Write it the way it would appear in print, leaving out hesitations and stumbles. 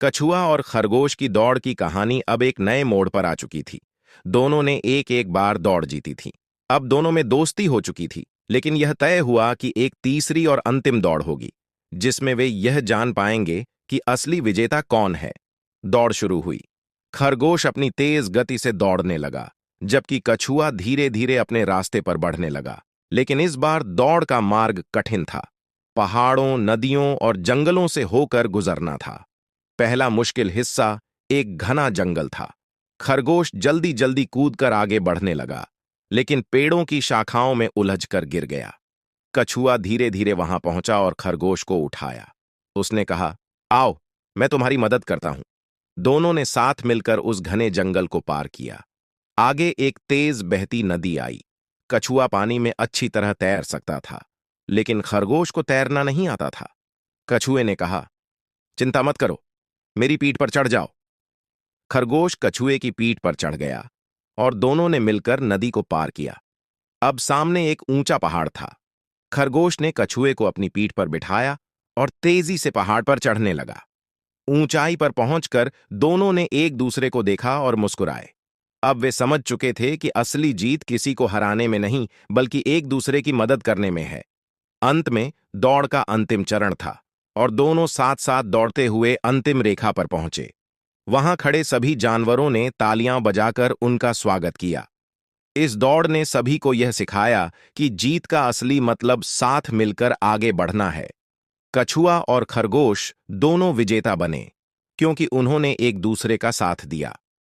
कछुआ और खरगोश की दौड़ की कहानी अब एक नए मोड़ पर आ चुकी थी। दोनों ने एक एक बार दौड़ जीती थी। अब दोनों में दोस्ती हो चुकी थी, लेकिन यह तय हुआ कि एक तीसरी और अंतिम दौड़ होगी, जिसमें वे यह जान पाएंगे कि असली विजेता कौन है। दौड़ शुरू हुई। खरगोश अपनी तेज गति से दौड़ने लगा, जबकि कछुआ धीरे धीरे अपने रास्ते पर बढ़ने लगा। लेकिन इस बार दौड़ का मार्ग कठिन था। पहाड़ों, नदियों और जंगलों से होकर गुजरना था। पहला मुश्किल हिस्सा एक घना जंगल था। खरगोश जल्दी जल्दी कूदकर आगे बढ़ने लगा, लेकिन पेड़ों की शाखाओं में उलझकर गिर गया। कछुआ धीरे धीरे वहां पहुंचा और खरगोश को उठाया। उसने कहा, आओ, मैं तुम्हारी मदद करता हूं। दोनों ने साथ मिलकर उस घने जंगल को पार किया। आगे एक तेज बहती नदी आई। कछुआ पानी में अच्छी तरह तैर सकता था, लेकिन खरगोश को तैरना नहीं आता था। कछुए ने कहा, चिंता मत करो, मेरी पीठ पर चढ़ जाओ। खरगोश कछुए की पीठ पर चढ़ गया और दोनों ने मिलकर नदी को पार किया। अब सामने एक ऊंचा पहाड़ था। खरगोश ने कछुए को अपनी पीठ पर बिठाया और तेजी से पहाड़ पर चढ़ने लगा। ऊंचाई पर पहुंचकर दोनों ने एक दूसरे को देखा और मुस्कुराए। अब वे समझ चुके थे कि असली जीत किसी को हराने में नहीं, बल्कि एक दूसरे की मदद करने में है। अंत में दौड़ का अंतिम चरण था और दोनों साथ साथ दौड़ते हुए अंतिम रेखा पर पहुंचे। वहां खड़े सभी जानवरों ने तालियां बजाकर उनका स्वागत किया। इस दौड़ ने सभी को यह सिखाया कि जीत का असली मतलब साथ मिलकर आगे बढ़ना है। कछुआ और खरगोश दोनों विजेता बने, क्योंकि उन्होंने एक दूसरे का साथ दिया।